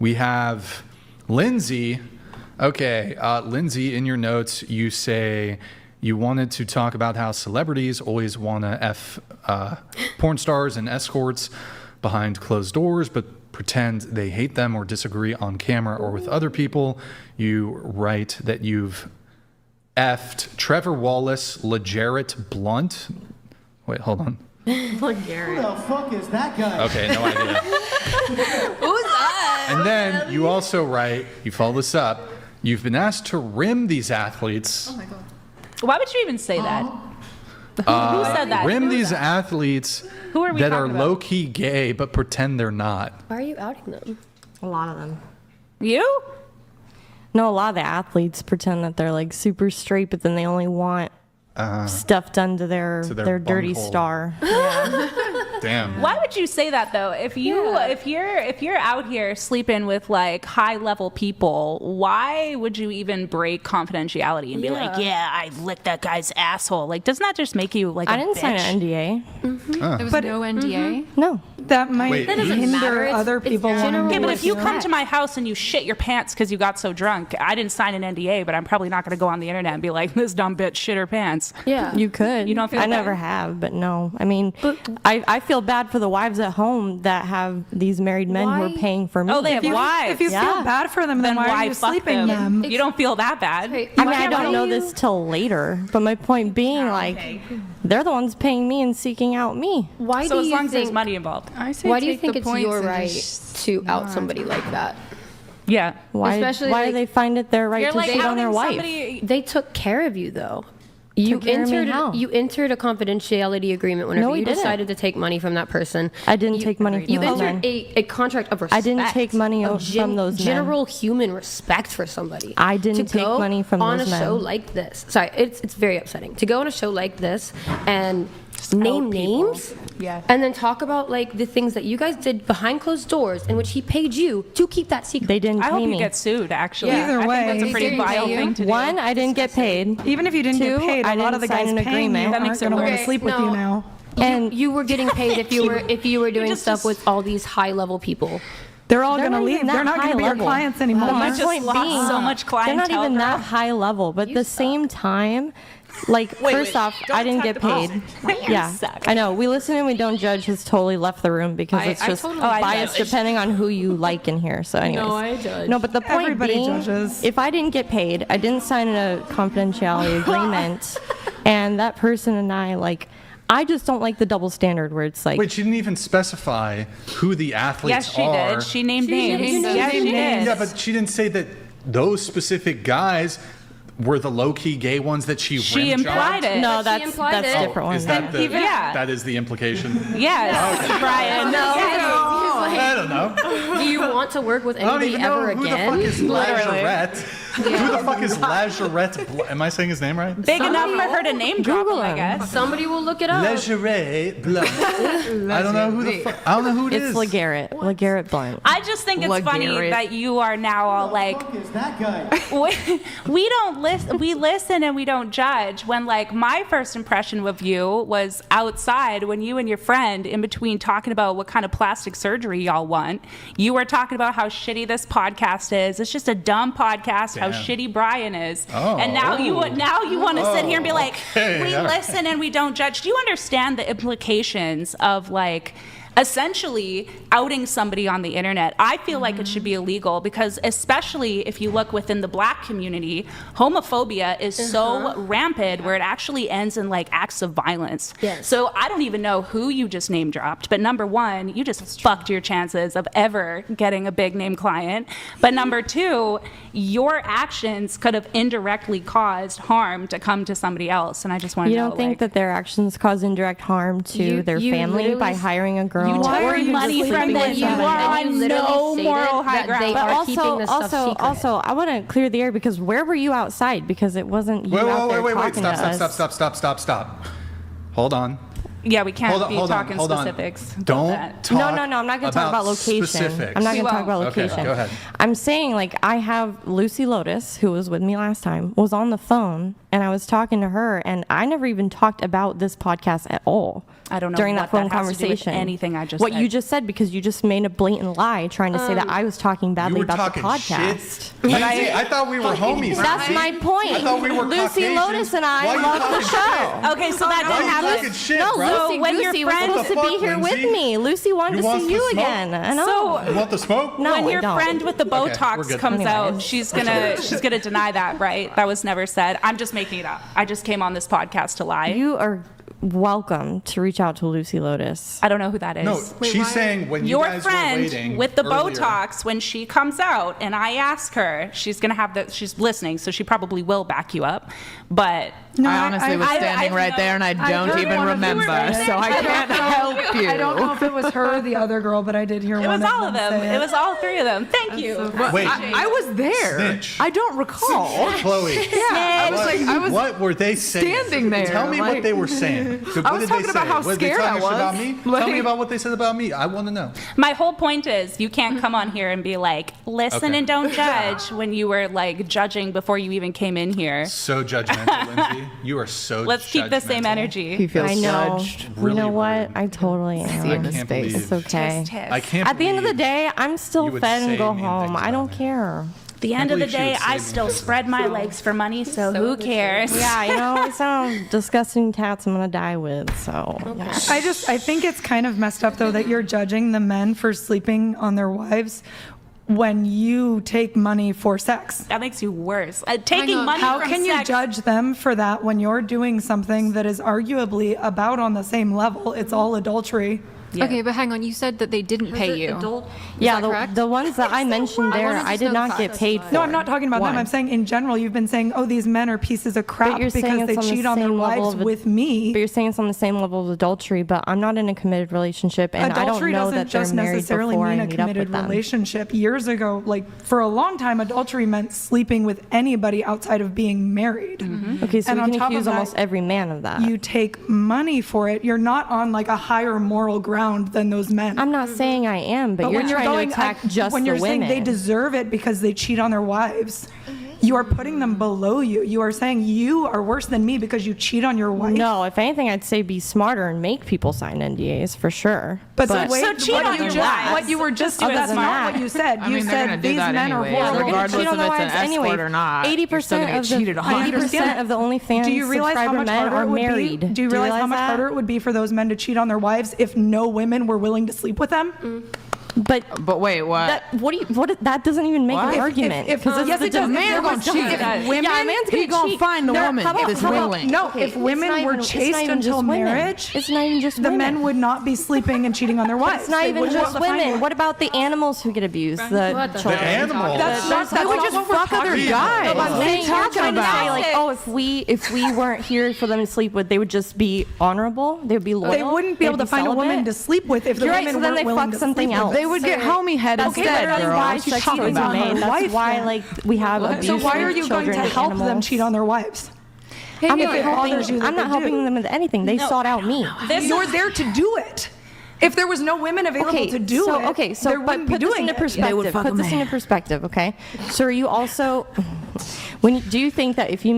We have Lindsay. Okay, Lindsay, in your notes, you say you wanted to talk about how celebrities always want to F porn stars and escorts behind closed doors, but pretend they hate them or disagree on camera or with other people. You write that you've F'd Trevor Wallace, LeGarrette Blunt. Wait, hold on. LeGarrette. Who the fuck is that guy? Okay, no idea. Who's that? And then you also write, you follow this up, you've been asked to rim these athletes. Oh my god. Why would you even say that? Who said that? Rim these athletes Who are we that are talking about? low-key gay but pretend they're not. Why are you outing them? A lot of them. You? No, a lot of the athletes pretend that they're like super straight, but then they only want stuff done to their dirty bunghole. star. Damn. Why would you say that though? If you're out here sleeping with like high level people, why would you even break confidentiality and be like, yeah, I licked that guy's asshole? Like, doesn't that just make you like I a didn't bitch? sign an NDA. There was no NDA. No. That might Wait, That doesn't hinder matter. other It's people. general Okay, but wanting if to you work come with to my house and you shit your pants because you got so drunk, I didn't sign an NDA, but I'm probably not going to go on the internet and be like, this dumb bitch shit her pants. Yeah. You could. You don't feel I bad? never have, but no. I mean, I feel bad for the wives at home that have these married men who Why? are paying for me. Oh, they have wives. If you Yeah. feel bad for them, then why are you fuck sleeping them? You don't feel that bad. Wait, I mean, why I don't know you- this till later, but my point being, like, they're the ones paying me and seeking out me. Why So do as you long as there's think? money involved. I say Why do you take think the it's points your and right just to out not. somebody like that? Yeah. Why? Especially, why like, do they find it their right You're to like cheat on their outing wife? somebody. They took care of you though. You Took care of me entered how? you entered a confidentiality agreement whenever No, we you didn't. decided to take money from that person. I didn't You- take money from You those entered men. a contract of respect. I didn't take money of from those men. general human respect for somebody. I didn't To take go money from on those a show men. like this. Sorry, it's very upsetting to go on a show like this and name names. Yeah. And then talk about like the things that you guys did behind closed doors in which he paid you to keep that secret. They didn't I pay hope me. you get sued, actually. Either I way. think that's a pretty Did he vile pay you? thing to do. One, I didn't get paid. Even if you didn't Two, get paid, I a lot didn't of the sign guys an paying you agreement. That aren't makes it going to want worse. to sleep with No. you now. And You were getting paid if you were doing just- stuff with all these high level people. They're all They're going to not leave. even They're that not going high to be your level. clients anymore. You my just point lost being, so much they're not clientele, even girl. that high level. But at the same time, like, first off, I didn't get paid. Yeah, suck. I know. We listen and we don't judge has totally left the room because it's I just totally I biased judge. depending on who you like in here. So, anyways. No, I judge. No, but the point Everybody being, judges. if I didn't get paid, I didn't sign a confidentiality agreement, and that person and I, like, I just don't like the double standard where it's like, Wait, she didn't even specify who the athletes Yes, she are. did. She named names. named them. Yes, She she named did. Yeah, but she didn't say that those specific guys were the low-key gay ones that she She rim implied jobbed? it. no, she that's implied that's it. a different one. Is that the, Yeah. that is the implication? Yes, Brian. I don't know. Do you want to work with I don't anybody even know ever who again? the fuck is Literally. Lazarette. Who the fuck is Lazarette? Am I saying his name right? Big enough for her to name drop him, Google I him. guess. Somebody will look it up. Lazarette Blunt. I don't know who the fuck. I don't know who it It's is. LeGarrette Blunt. I just think it's funny LeGarrette. that you are now all like, Who the fuck is that guy? we don't listen, we listen and we don't judge. When like my first impression of you was outside when you and your friend, in between talking about what kind of plastic surgery y'all want, you were talking about how shitty this podcast is. It's just a dumb podcast. How Damn. shitty Brian is. Oh. And now you want to sit here and be like, okay. we All right. listen and we don't judge. Do you understand the implications of like essentially outing somebody on the internet? I feel like it should be illegal because especially if you look within the black community, homophobia is so rampant where it actually ends in like acts of violence. Yes. So I don't even know who you just name dropped, but number one, you just fucked your chances of ever getting a big name client. But number two, your actions could have indirectly caused harm to come to somebody else. And I just want to You know, don't think like, that their actions cause indirect harm to You- their you family by literally- hiring a girl? you Why took are you money just from sleeping them. with You somebody? are And you on literally no stated moral high that ground. they But are keeping this stuff secret. also, I want to clear the air because where were you outside? Because it wasn't you out there Wait. talking to us. Stop. Hold on. yeah, we can't be Hold talking on. specifics. about Don't that. talk. No, I'm not going to talk about location. Specifics. I'm not We going to talk won't. about Okay, location. go ahead. I'm saying, like, I have Lucy Lotus, who was with me last time, was on the phone, and I was talking to her, and I never even talked about this podcast at all. I don't know during what that phone that has to do with conversation. anything I just what said. you just said, because you just made a blatant lie trying to say that I was talking You badly were about talking the podcast. shit. Lindsay, I thought we were homies. That's Lindsay. my point. I thought we were Lucy Caucasian. Lotus and Why I you love the talking show. shit? Okay, so that Why didn't you happen. talking shit, No, bro? Lucy when your Goosey was friend- supposed to What be the here fuck, with Lindsay? me. Lucy wanted You to want see some you smoke? again. I know. You want the smoke? No, when I your don't. friend with the we're Botox good. comes out, Anyways. she's gonna deny that, right? That was never said. I'm just making it up. I just came on this podcast to lie. You are welcome to reach out to Lucy Lotus. I don't know who that is. No, she's saying when you Your guys were friend waiting with the earlier, Botox, when she comes out and I ask her, she's listening, so she probably will back you up. But No, I honestly was standing right there and I don't heard even one of you remember, say it. so I can't help you. I don't know if it was her or the other girl, but I did hear it one was all of them. say It was all three of them. Thank you. Wait, I was there. Snitch. I don't recall. Chloe. Yeah, I was What were they saying? standing there, Tell me what like- they were saying. What I was did talking they about say? how Were they scared talking I shit about was. me? Like- Tell me about what they said about me. I want to know. My whole point is you can't come on here and be like, listen Okay. and don't judge when you were like judging before you even came in here. So judgmental, Lindsay. You are so Let's keep the same judgmental. energy. He feels I know. judged. You Really know what? rude. I totally See am. in I his can't face. believe- It's okay. Tisk, tisk. I can't. At the end of the believe day, I'm still you would fed and say go mean home. things I about don't me. care. The end of the believe she day, would I say still mean spread my legs for money, so who cares? Yeah, you know, it's some disgusting tats I'm gonna die with. So I think it's kind of messed up though that you're judging the men for sleeping on their wives when you take money for sex. That makes you worse. Taking on. money How from can you sex- judge them for that when you're doing something that is arguably about on the same level? It's all adultery. Yeah. Okay, but hang on. You said that they didn't pay you. yeah, that correct? the ones that I mentioned there, wanted to I did know not get facts. paid for. No, I'm not talking about them. One. I'm saying in general, you've been saying, oh, these men are pieces of crap But you're saying because it's they on the cheat on their same level wives of with me. But you're saying it's on the same level of adultery, but I'm not in a committed relationship, and I don't Adultery know doesn't that they're just married necessarily before mean I a meet up committed with them. relationship. Years ago, like for a long time, adultery meant sleeping with anybody outside of being married. Okay, so And we on can top of accuse that, almost every man of that. You take money for it. You're not on like a higher moral ground than those men. I'm not saying I am, but, you're when trying going to attack just when the you're women. saying they deserve it because they cheat on their wives, you are putting them below you. You are saying you are worse than me because you cheat on your wife. No, if anything, I'd say be smarter and make people sign NDAs for sure. But the way So cheat what on you your just, wives. what you were just Just do doing, it that's smart. not what you said. I You mean, they're gonna said do these that men are anyway, horrible. regardless cheat on if their it's an wives escort anyway. or not. 80% You're still gonna of get the cheated on. 80% of the OnlyFans Do you realize how subscriber much men harder are it would married. be? Do you realize how much that? harder it would be for those men to cheat on their wives if no women were willing to sleep with them? But wait, what? that doesn't even make What? an argument. If- Because yes, it does. A man gonna cheat. If women, yeah, a man's He gonna gonna cheat. find the No, woman how about- that's how about- willing. No, Okay, if women it's not were even- it's chaste not even until just women. marriage, It's not even just the women. men would not be sleeping and cheating on their wives. It's not They even wouldn't be just able to find women. one. What about the animals who get abused? The The children. animals. They would just fuck other guys. No, but I'm What are saying you you're talking trying to say, about? like, oh, if we weren't here for them to sleep with, they would just be honorable. They would be loyal. They wouldn't be able they'd to find a woman to celibate. sleep with if the You're right, women so then weren't they willing fuck to something sleep with else. them. They would get homie head That's instead, literally girl. why She's sex talking toys about are made. her That's wife, why, though. like, we have abuse. So why are you going children to and help them animals. cheat on their wives? I'm If not it bothers you helping. that I'm not they helping do. them with anything. They sought out me. You're there to do it. If there was no women available to do it, so there but wouldn't be put this doing into it. perspective. Put this into perspective, okay? So are you also do you think that if you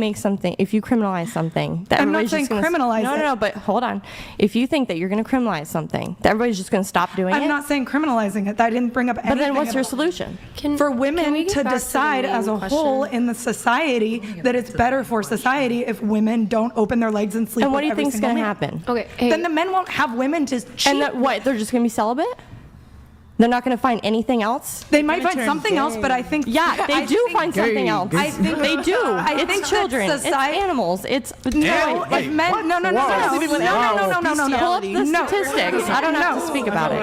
criminalize something, that I'm not everybody's saying just gonna criminalize it. No, but hold on. If you think that you're going to criminalize something, that everybody's just going to stop doing it. I'm not saying criminalizing it. I didn't bring up anything. But then what's your about- solution? For women to decide as a whole question? in the society that it's better for society if women don't open their legs and sleep And what do with you every think's single going to man. happen? Okay, hey, Then the men won't have women to cheat. And that, what? They're just going to be celibate? They're not going to find anything else? They might find something else, but I think Yeah, they I do think- find something else. I think they do. I It's think that children. society- It's animals. It's No, Wait, if men, no, no, no, no, Whoa. no, no, no, no, no, no. Pull up the No. statistics. I don't have to speak about it.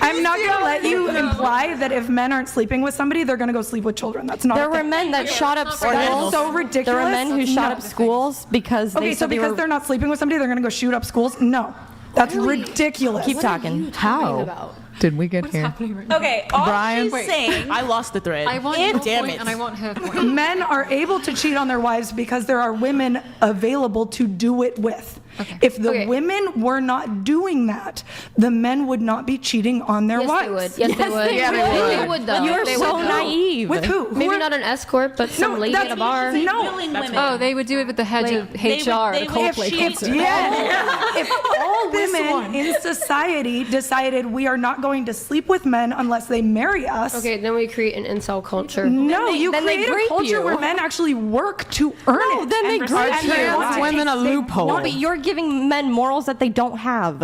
I'm not going to let you imply that if men aren't sleeping with somebody, they're going to go sleep with children. That's not. There a were thing. men that shot up That is schools. so ridiculous. There were men who shot No. up schools because they Okay, so said they because were. they're not sleeping with somebody, they're going to go shoot up schools? No. That's ridiculous. Keep talking. How did we get here? Okay, all Brian, she's saying. I lost the thread. I want Damn your point it. and I want her point. Men are able to cheat on their wives because there are women available to do it with. If the Okay. women were not doing that, the men would not be cheating on their Yes, wives. they would. Yes, they would. they They would, though. You're They so would. naive. With who? Maybe Who not an escort, but some lady at a bar. No. Willing women. Oh, they would do it with the head of HR, they the would- Coldplay if concert. If all women in society decided we are not going to sleep with men unless they marry us, Okay, then we create an incel culture. no, you then they create a grape culture you. where men actually work to earn No, it. then they and grape and you. they Trans want to women a take- they loophole. want- But you're giving men morals that they don't have.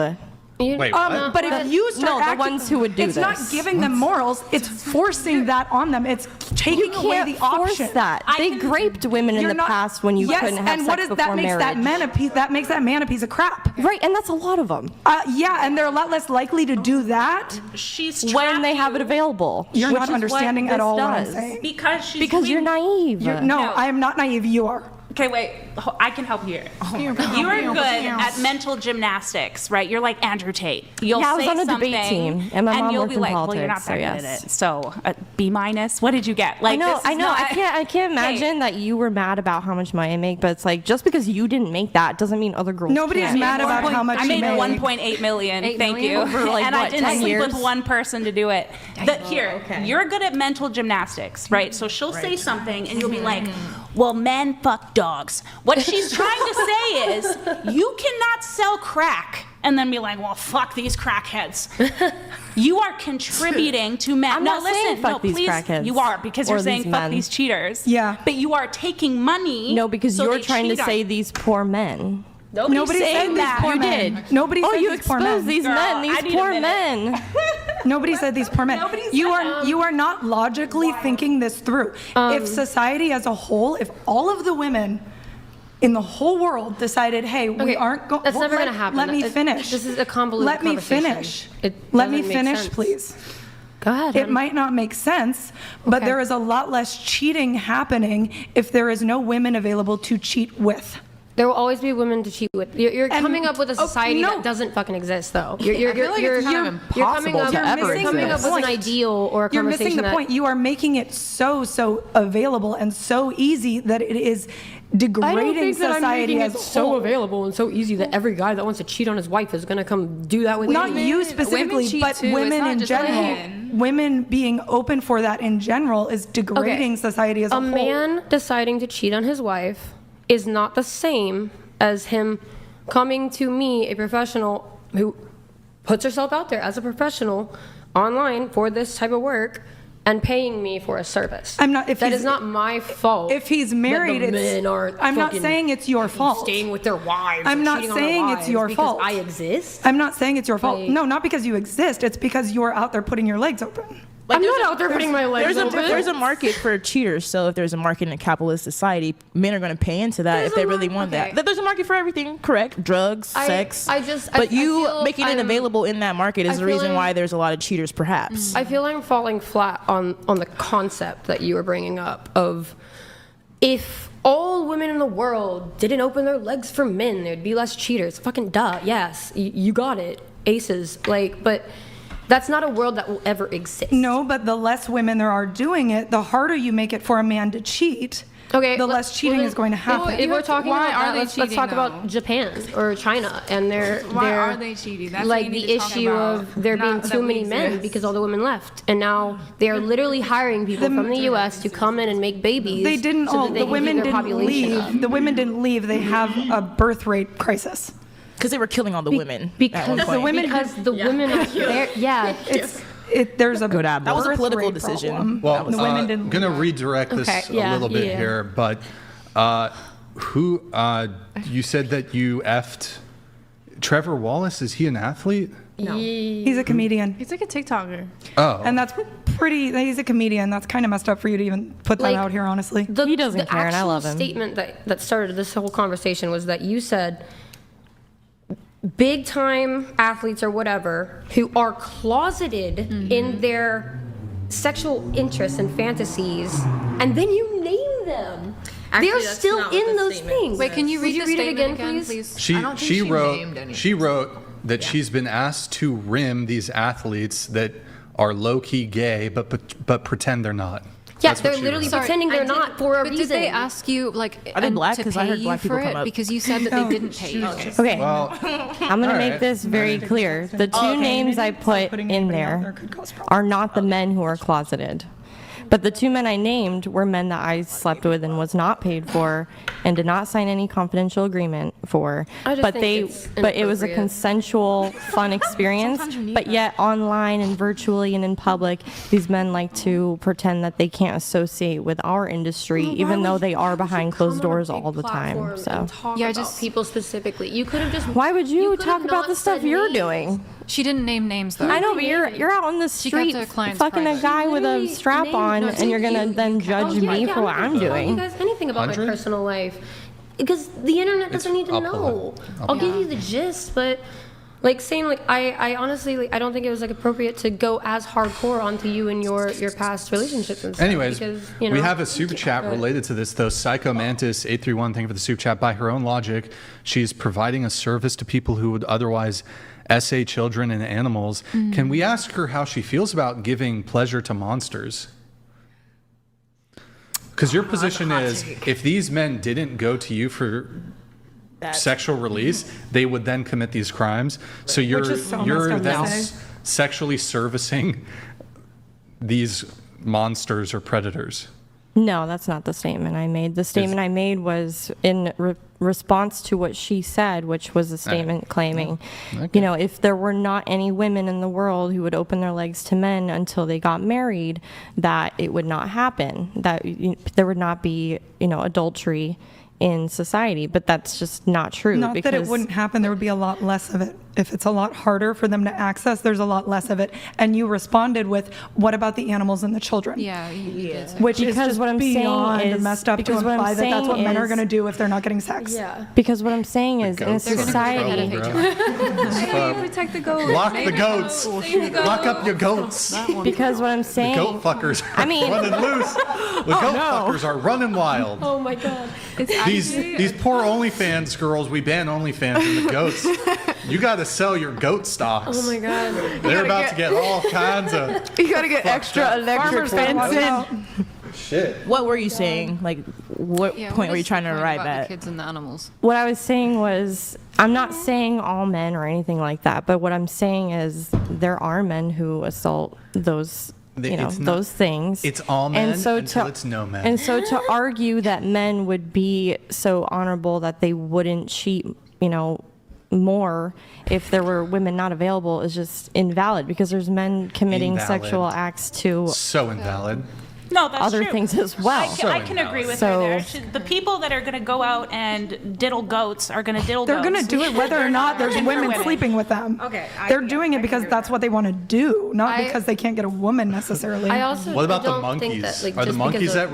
Wait, what? But if you start No, the acting, ones who would do it's not this. giving them morals. It's forcing that on them. It's taking You away can't the force option. that. I They can- graped women in You're the not- past when you yes, couldn't have and sex what does before that makes marriage. that man a piece? That makes that man a piece of crap. Right, and that's a lot of them. Yeah, and they're a lot less likely to do that She's When trapped they have you it available. You're which not is what understanding at this all what I'm does. saying. because she's Because you're doing- naive. No, No. I am not naive. You are. Okay, wait. I can help you. You are good at mental gymnastics, right? You're like Andrew Tate. You'll Yeah, I was say on a something, debate team, and my mom you'll worked be in like, "Well, you're not politics, that so good yes. at it." So, B minus. What did you get? Like, I know, this is I know. not- I can't imagine that you were mad about how much money I make, but it's like just because you didn't make that doesn't mean other girls Nobody's can't. mad about how much I you made make. 1.8 million. 8 Thank million? you. Over, like, and I what, didn't 10 sleep years? with one person to do it. Here, you're good at mental gymnastics, right? So she'll say something, and you'll be like, "Well, men fuck dogs." What she's trying to say is, you cannot sell crack and then be like, "Well, fuck these crackheads." You are contributing to men. I'm no, not listen, saying fuck no, these please, crackheads you are because or you're saying these fuck men. these cheaters. Yeah. But you are taking money. No, because so you're they trying to cheat on say you. these poor men. Nobody said said these that. poor You men. did. Nobody Oh, said you these poor men. exposed these Girl, men, I these need a poor minute. men. Nobody said these poor men. Nobody said You are not logically thinking this through. If society as a whole, if all of the women in the whole world decided, hey, we Okay, aren't going. that's never gonna happen. Let me finish. This is a convoluted Let me conversation. finish. It Let me doesn't make finish, sense. please. Go ahead. It hon. might not make sense, but Okay. there is a lot less cheating happening if there is no women available to cheat with. There will always be women to cheat with. You're And- coming up with a oh, society no. that doesn't fucking exist, though. You're, I feel like it's kind of you're coming impossible up, to You're ever missing coming the up with an point. ideal or a You're conversation missing the that point. You are making it so available and so easy that it is I degrading don't think that I'm society making as it a so whole. available and so easy that every guy that wants to cheat on his wife is gonna come do that with Not me. you specifically, cheat but too. It's women not in just general. men. Women being open for that in general is degrading society as a A whole. man deciding to cheat on his wife is not the same as him coming to me, a professional who puts herself out there as a professional online for this type of work and paying me for a service. I'm not- if That he's- is not my fault. If he's married, that the it's. men are I'm not fucking saying it's your fault. staying with their wives. I'm or not cheating on their saying it's wives your because fault. I exist. I'm not saying it's your fault. Like- No, not because you exist. It's because you are out there putting your legs open. I'm not out there putting my legs There's open. a market for cheaters. So if there's a market in a capitalist society, men are going to pay into that if they really want that. There's a market for everything, correct? Drugs, sex. But you making it available in that market is the reason why there's a lot of cheaters, perhaps. I feel I'm falling flat on the concept that you were bringing up of if all women in the world didn't open their legs for men, there'd be less cheaters. Fucking duh. Yes, you got it. Aces. Like, but that's not a world that will ever exist. No, but the less women there are doing it, the harder you make it for a man to cheat. Okay, the less cheating is going to happen. If we're talking Why about are that, they let's cheating, talk though? about Japan or China and their Why their are they cheating? That's what like you need the to talk issue about, of there being not too that we many men exist. because all the women left, and now they are literally hiring people from the U.S. to come in and make babies. They didn't so all. that they The can women keep their didn't population up. leave. The women didn't leave. They have a birth rate crisis. Because they were killing all the women. Because at one point. because the women are there. Yeah, There's a Good admiral. That was a birth political rate decision. problem. Well, the women didn't. I'm going to redirect this Okay, a yeah, little bit yeah. here, but who you said that you effed Trevor Wallace? Is he an athlete? He's a comedian, He's like a TikToker. Oh, and that's pretty. He's a comedian. That's kind of messed up for you to even put that Like, out here, honestly. He doesn't care, and I actual love him. statement that started this whole conversation was that you said big time athletes or whatever who are closeted in their sexual interests and fantasies, and then you name them. Actually, They're that's still not what in the those statement things. Wait, can you Would read you the read it statement again, please? she I don't think she wrote named any. she wrote that she's been asked to rim these athletes that are low key gay, but pretend they're not. Yeah, That's what they're she literally wrote. pretending they're not for a but reason. did they ask you like Are they black? to 'Cause I pay heard you black people for come it? up. Because you said that they didn't pay you. Okay. Well, I'm going to all make right. this very clear. The two names I put Putting in anybody out there could cause problems. are not the men who are closeted. But the two men I named were men that I slept with and was not paid for and did not sign any confidential agreement for. I just But think it's but it was a inappropriate. consensual, fun experience. But yet online and virtually and in public, these men like to pretend that they can't associate with our industry, Well, why even though would they you- are why would behind you closed come on a doors big all the time. platform So and talk Yeah, I about just- people specifically. You could have just. why would you could talk have about not the stuff said you're names. doing? She didn't name names though. I know, but you're out on the She kept street her clients fucking a private. guy with a Literally strap named- on, no, and you're gonna then judge yeah, me yeah, for what I'm I'm not gonna tell you doing. guys anything about my 100? personal life because the internet doesn't need to I'll know. pull it. I'll give you the gist, but like saying like I honestly like I don't think it was like appropriate to go as hardcore onto you and your past relationships and stuff. Anyways, because, you know, we have a super chat but- related to this, though. Psycho Mantis 831, thank you for the super chat. By her own logic, she's providing a service to people who would otherwise essay children and animals. Can we ask her how she feels about giving pleasure to monsters? Because your position is, if these men didn't go to you for sexual release, they would then commit these crimes. So you're Which is so you're messed up then to say. sexually servicing these monsters or predators. No, that's not the statement I made. The statement I made was in response to what she said, which was a statement claiming, you know, if there were not any women in the world who would open their legs to men until they got married, that it would not happen, that there would not be, you know, adultery in society. But that's just not true. Not because that it wouldn't happen, there would be a lot less of it. If it's a lot harder for them to access, there's a lot less of it. And you responded with, what about the animals and the children? Yeah, you did say. Which is Because just what I'm saying beyond is- messed up to because what I'm imply that that's what saying men are is- going to do if they're not getting sex. Yeah. Because what I'm saying is, in a Goats are in society, trouble, bro. Protect the goats. Lock the goats. Lock up your goats. because what I'm saying, Goat fuckers are I mean- running loose. The goat fuckers are running wild. Oh my god. These poor OnlyFans girls, we ban OnlyFans and the goats. You got to sell your goat stocks. Oh my god. They're about to get all kinds of You gotta get extra electric fencing. shit. What were you saying? Like, what Yeah, point what were you is trying the to point arrive about the at? kids and the animals. what I was saying was, I'm not saying all men or anything like that, but what I'm saying is there are men who assault those, you know, It's not- those things. It's all men until it's no men. And so to argue that men would be so honorable that they wouldn't cheat, you know, more if there were women not available is just invalid, because there's men committing Invalid. sexual acts to So invalid. No, that's other true. things as well. I can agree with So- her there. The people that are going to go out and diddle goats are going to diddle They're goats. going to do it whether or not there's Looking for women sleeping with them. Okay, They're doing it because that's what they want to do, not I- because they can't get a woman necessarily. I also What about the don't monkeys? think that like Are the just monkeys because of, at